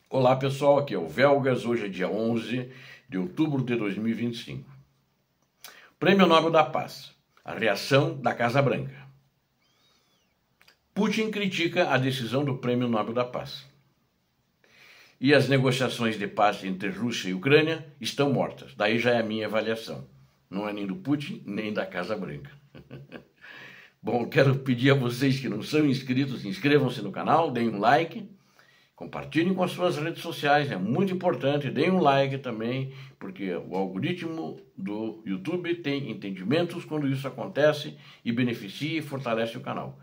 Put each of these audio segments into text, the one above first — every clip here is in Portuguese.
Olá pessoal, aqui é o Velgas, hoje é dia 11 de outubro de 2025. Prêmio Nobel da Paz, a reação da Casa Branca. Putin critica a decisão do Prêmio Nobel da Paz. E as negociações de paz entre Rússia e Ucrânia estão mortas. Daí já é a minha avaliação. Não é nem do Putin, nem da Casa Branca. Bom, quero pedir a vocês que não são inscritos, inscrevam-se no canal, deem um like, compartilhem com as suas redes sociais, é muito importante, deem um like também, porque o algoritmo do YouTube tem entendimentos quando isso acontece e beneficia e fortalece o canal.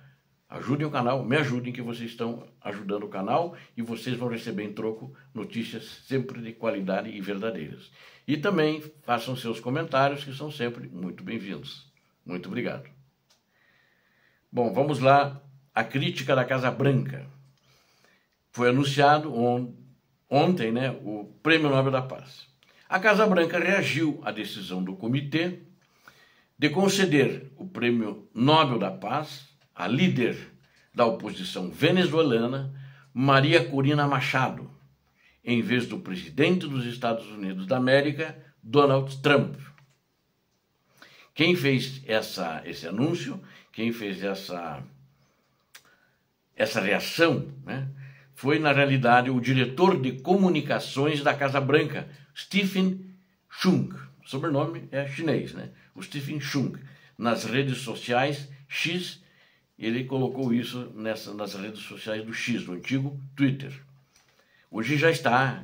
Ajudem o canal, me ajudem que vocês estão ajudando o canal e vocês vão receber em troco notícias sempre de qualidade e verdadeiras. E também façam seus comentários que são sempre muito bem-vindos. Muito obrigado. Bom, vamos lá, a crítica da Casa Branca. Foi anunciado ontem, o Prêmio Nobel da Paz. A Casa Branca reagiu à decisão do comitê de conceder o Prêmio Nobel da Paz à líder da oposição venezuelana, Maria Corina Machado, em vez do presidente dos Estados Unidos da América, Donald Trump. Quem fez esse anúncio, quem fez essa reação, foi, na realidade, o diretor de comunicações da Casa Branca, Stephen Chung. O sobrenome é chinês, O Stephen Chung. Nas redes sociais, X, ele colocou isso nas redes sociais do X, do antigo Twitter. Hoje já está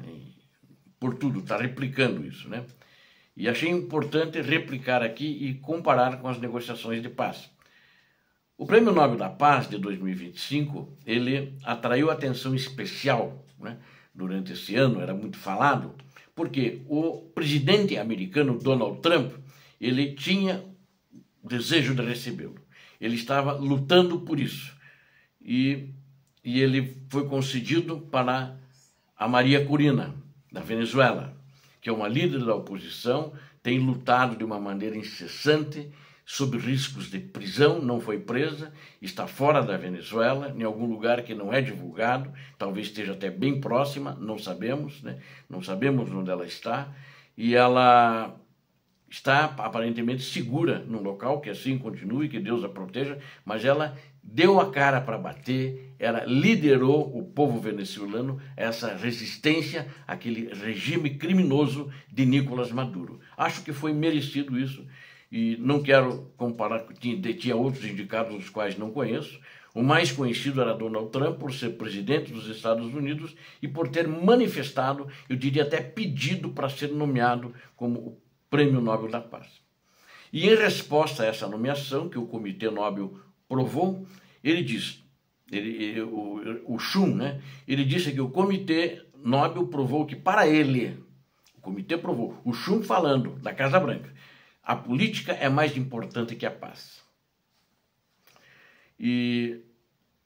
por tudo, está replicando isso, E achei importante replicar aqui e comparar com as negociações de paz. O Prêmio Nobel da Paz de 2025, ele atraiu atenção especial, durante esse ano, era muito falado, porque o presidente americano Donald Trump, ele tinha o desejo de recebê-lo. Ele estava lutando por isso. E ele foi concedido para a Maria Corina, da Venezuela, que é uma líder da oposição, tem lutado de uma maneira incessante sob riscos de prisão, não foi presa, está fora da Venezuela, em algum lugar que não é divulgado, talvez esteja até bem próxima, não sabemos, Não sabemos onde ela está, e ela está aparentemente segura num local, que assim continue, que Deus a proteja, mas ela deu a cara para bater, ela liderou o povo venezuelano, essa resistência àquele regime criminoso de Nicolás Maduro. Acho que foi merecido isso, e não quero comparar, tinha outros indicados os quais não conheço. O mais conhecido era Donald Trump, por ser presidente dos Estados Unidos e por ter manifestado, eu diria até pedido para ser nomeado como o Prêmio Nobel da Paz. E em resposta a essa nomeação, que o Comitê Nobel provou, ele disse, o Chung, ele disse que o Comitê Nobel provou que para ele, o Comitê provou, o Chung falando, da Casa Branca, a política é mais importante que a paz. E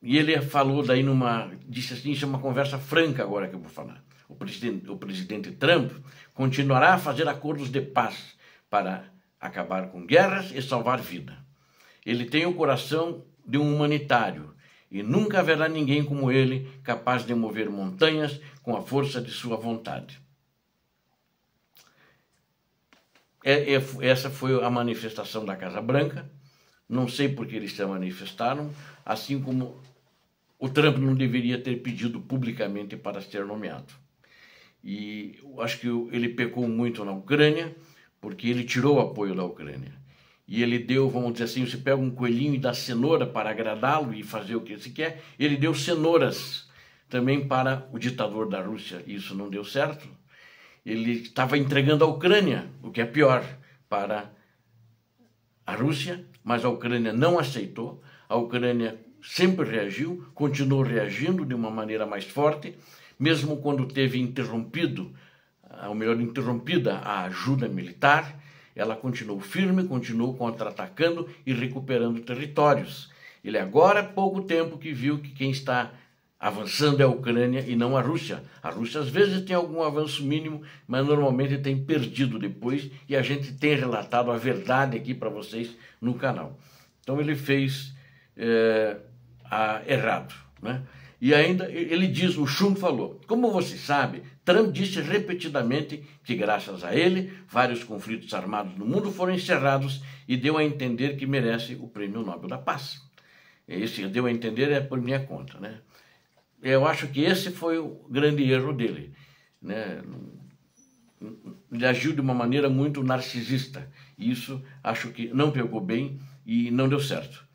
ele falou daí disse assim, isso é uma conversa franca agora que eu vou falar. O presidente Trump continuará a fazer acordos de paz para acabar com guerras e salvar vida. Ele tem o coração de um humanitário e nunca haverá ninguém como ele capaz de mover montanhas com a força de sua vontade. Essa foi a manifestação da Casa Branca. Não sei por que eles se manifestaram, assim como o Trump não deveria ter pedido publicamente para ser nomeado. E eu acho que ele pecou muito na Ucrânia, porque ele tirou o apoio da Ucrânia. E ele deu, vamos dizer assim, você pega um coelhinho e dá cenoura para agradá-lo e fazer o que se quer, ele deu cenouras também para o ditador da Rússia, e isso não deu certo. Ele estava entregando a Ucrânia, o que é pior, para a Rússia, mas a Ucrânia não aceitou. A Ucrânia sempre reagiu, continuou reagindo de uma maneira mais forte, mesmo quando teve interrompida a ajuda militar, ela continuou firme, continuou contra-atacando e recuperando territórios. Ele agora há pouco tempo que viu que quem está avançando é a Ucrânia e não a Rússia. A Rússia às vezes tem algum avanço mínimo, mas normalmente tem perdido depois, e a gente tem relatado a verdade aqui para vocês no canal. Então ele fez errado, E ainda ele diz, o Shum falou, como você sabe, Trump disse repetidamente que graças a ele, vários conflitos armados no mundo foram encerrados e deu a entender que merece o Prêmio Nobel da Paz. Esse deu a entender é por minha conta, né? Eu acho que esse foi o grande erro dele, né? Ele agiu de uma maneira muito narcisista. E isso acho que não pegou bem e não deu certo.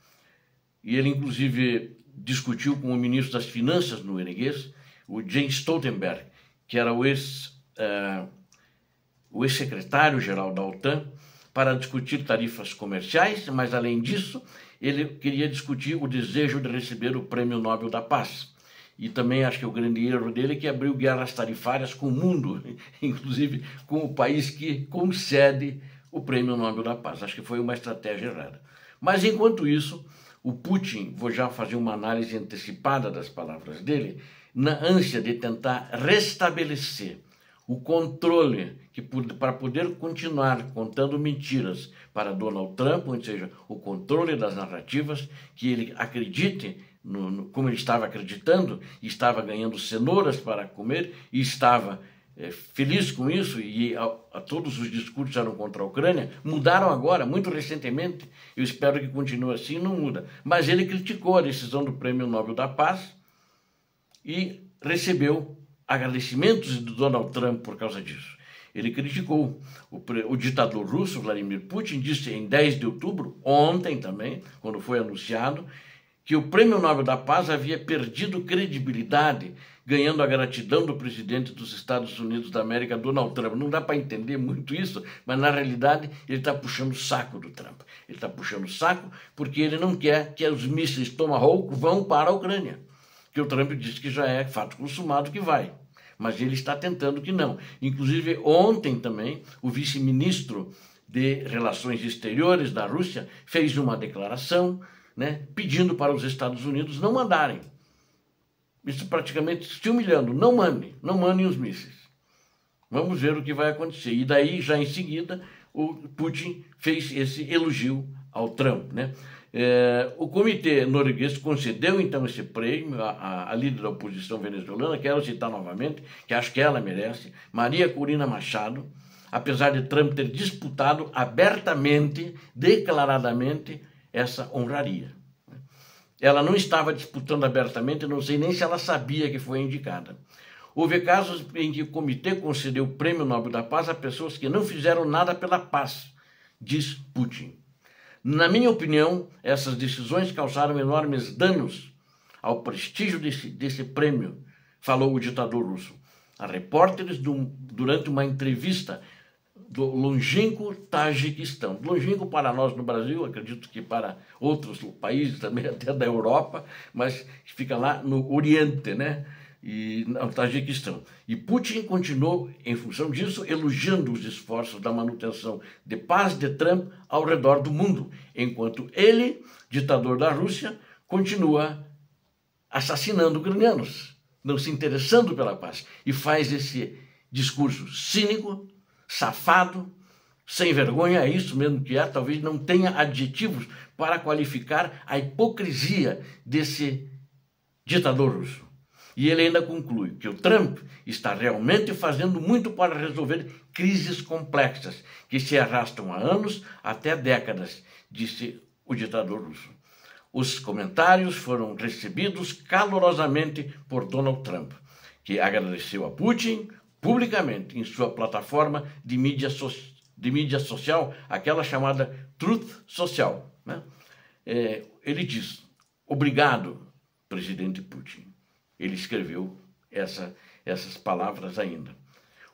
E ele, inclusive, discutiu com o ministro das Finanças norueguês, o Jens Stoltenberg, que era o ex-secretário-geral da OTAN, para discutir tarifas comerciais, mas, além disso, ele queria discutir o desejo de receber o Prêmio Nobel da Paz. E também acho que o grande erro dele é que abriu guerras tarifárias com o mundo, inclusive com o país que concede o Prêmio Nobel da Paz. Acho que foi uma estratégia errada. Mas, enquanto isso, o Putin, vou já fazer uma análise antecipada das palavras dele, na ânsia de tentar restabelecer o controle para poder continuar contando mentiras para Donald Trump, ou seja, o controle das narrativas, que ele acredite, como ele estava acreditando, estava ganhando cenouras para comer e estava feliz com isso, e todos os discursos eram contra a Ucrânia, mudaram agora, muito recentemente, eu espero que continue assim, não muda. Mas ele criticou a decisão do Prêmio Nobel da Paz e recebeu agradecimentos do Donald Trump por causa disso. Ele criticou o ditador russo, Vladimir Putin, disse em 10 de outubro, ontem também, quando foi anunciado, que o Prêmio Nobel da Paz havia perdido credibilidade, ganhando a gratidão do presidente dos Estados Unidos da América, Donald Trump. Não dá para entender muito isso, mas na realidade ele está puxando o saco do Trump. Ele está puxando o saco porque ele não quer que os mísseis Tomahawk vão para a Ucrânia. Que o Trump disse que já é fato consumado que vai. Mas ele está tentando que não. Inclusive, ontem também, o vice-ministro de Relações Exteriores da Rússia fez uma declaração, né, pedindo para os Estados Unidos não mandarem. Isso praticamente se humilhando. Não mandem os mísseis. Vamos ver o que vai acontecer. E daí, já em seguida, o Putin fez esse elogio ao Trump, né? O comitê norueguês concedeu então esse prêmio à líder da oposição venezuelana, quero citar novamente, que acho que ela merece, Maria Corina Machado, apesar de Trump ter disputado abertamente, declaradamente, essa honraria. Ela não estava disputando abertamente, não sei nem se ela sabia que foi indicada. Houve casos em que o comitê concedeu o Prêmio Nobel da Paz a pessoas que não fizeram nada pela paz, diz Putin. Na minha opinião, essas decisões causaram enormes danos ao prestígio desse prêmio, falou o ditador russo. A repórteres, durante uma entrevista do longínquo Tajiquistão. Longínquo para nós no Brasil, acredito que para outros países também, até da Europa, mas fica lá no Oriente, né? E no Tajiquistão. E Putin continuou, em função disso, elogiando os esforços da manutenção de paz de Trump ao redor do mundo, enquanto ele, ditador da Rússia, continua assassinando ucranianos, não se interessando pela paz, e faz esse discurso cínico, safado, sem vergonha, é isso mesmo que é, talvez não tenha adjetivos para qualificar a hipocrisia desse ditador russo. E ele ainda conclui que o Trump está realmente fazendo muito para resolver crises complexas que se arrastam há anos até décadas, disse o ditador russo. Os comentários foram recebidos calorosamente por Donald Trump, que agradeceu a Putin publicamente em sua plataforma de mídia social, aquela chamada Truth Social, né? Ele diz, obrigado, presidente Putin. Ele escreveu essas palavras ainda.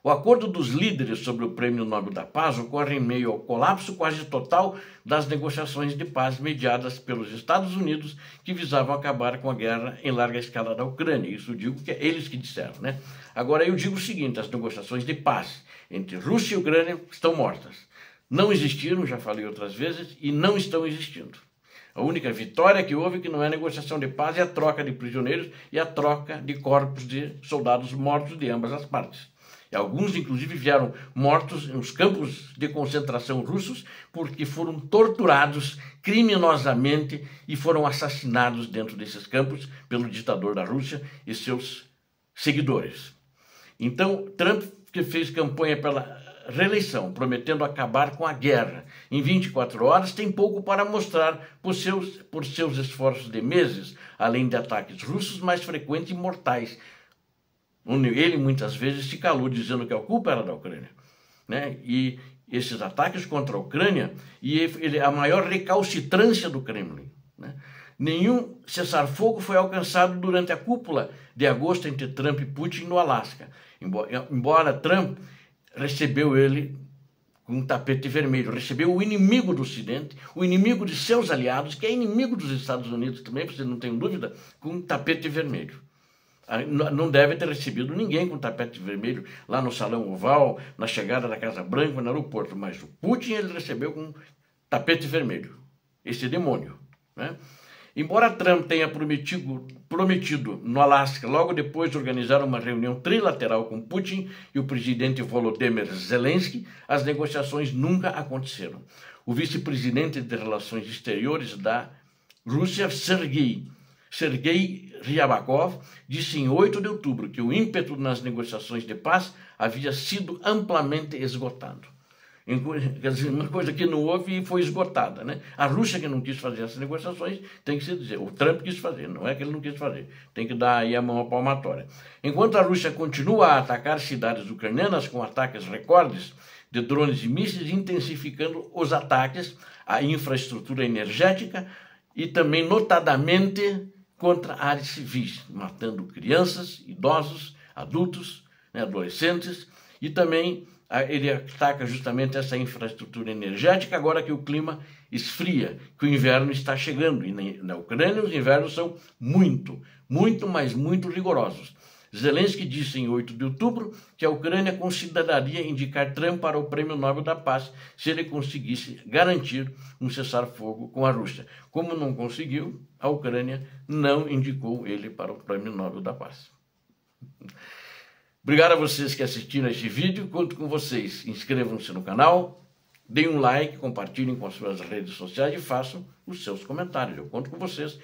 O acordo dos líderes sobre o Prêmio Nobel da Paz ocorre em meio ao colapso quase total das negociações de paz mediadas pelos Estados Unidos que visavam acabar com a guerra em larga escala da Ucrânia. Isso eu digo que é eles que disseram, né? Agora eu digo o seguinte, as negociações de paz entre Rússia e Ucrânia estão mortas. Não existiram, já falei outras vezes, e não estão existindo. A única vitória que houve, que não é negociação de paz, é a troca de prisioneiros e a troca de corpos de soldados mortos de ambas as partes. Alguns, inclusive, vieram mortos nos campos de concentração russos porque foram torturados criminosamente e foram assassinados dentro desses campos pelo ditador da Rússia e seus seguidores. Então, Trump, que fez campanha pela reeleição, prometendo acabar com a guerra em 24 horas, tem pouco para mostrar por seus esforços de meses, além de ataques russos mais frequentes e mortais. Ele muitas vezes se calou dizendo que a culpa era da Ucrânia, né? E esses ataques contra a Ucrânia e a maior recalcitrância do Kremlin, né? Nenhum cessar-fogo foi alcançado durante a cúpula de agosto entre Trump e Putin no Alasca, embora Trump recebeu ele com um tapete vermelho, recebeu o inimigo do Ocidente, o inimigo de seus aliados, que é inimigo dos Estados Unidos também, você não tem dúvida, com um tapete vermelho. Não deve ter recebido ninguém com tapete vermelho lá no Salão Oval, na chegada da Casa Branca, no aeroporto, mas o Putin ele recebeu com tapete vermelho, esse demônio, né? Embora Trump tenha prometido no Alasca, logo depois de organizar uma reunião trilateral com Putin e o presidente Volodymyr Zelensky, as negociações nunca aconteceram. O vice-presidente de Relações Exteriores da Rússia, Sergei Ryabakov, disse em 8 de outubro que o ímpeto nas negociações de paz havia sido amplamente esgotado. Quer dizer, uma coisa que não houve e foi esgotada, né? A Rússia que não quis fazer essas negociações, tem que se dizer, o Trump quis fazer, não é que ele não quis fazer, tem que dar aí a mão à palmatória. Enquanto a Rússia continua a atacar cidades ucranianas com ataques recordes de drones e mísseis, intensificando os ataques à infraestrutura energética e também, notadamente, contra áreas civis, matando crianças, idosos, adultos, né, adolescentes, e também ele ataca justamente essa infraestrutura energética agora que o clima esfria, que o inverno está chegando. E na Ucrânia os invernos são muito, mas muito rigorosos. Zelensky disse em 8 de outubro que a Ucrânia consideraria indicar Trump para o Prêmio Nobel da Paz se ele conseguisse garantir um cessar-fogo com a Rússia. Como não conseguiu, a Ucrânia não indicou ele para o Prêmio Nobel da Paz. Obrigado a vocês que assistiram a este vídeo, conto com vocês. Inscrevam-se no canal, deem um like, compartilhem com as suas redes sociais e façam os seus comentários. Eu conto com vocês.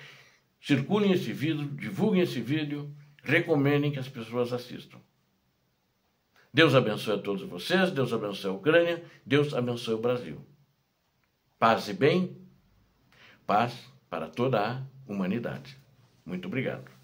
Circulem esse vídeo, divulguem esse vídeo, recomendem que as pessoas assistam. Deus abençoe a todos vocês, Deus abençoe a Ucrânia, Deus abençoe o Brasil. Paz e bem, paz para toda a humanidade. Muito obrigado.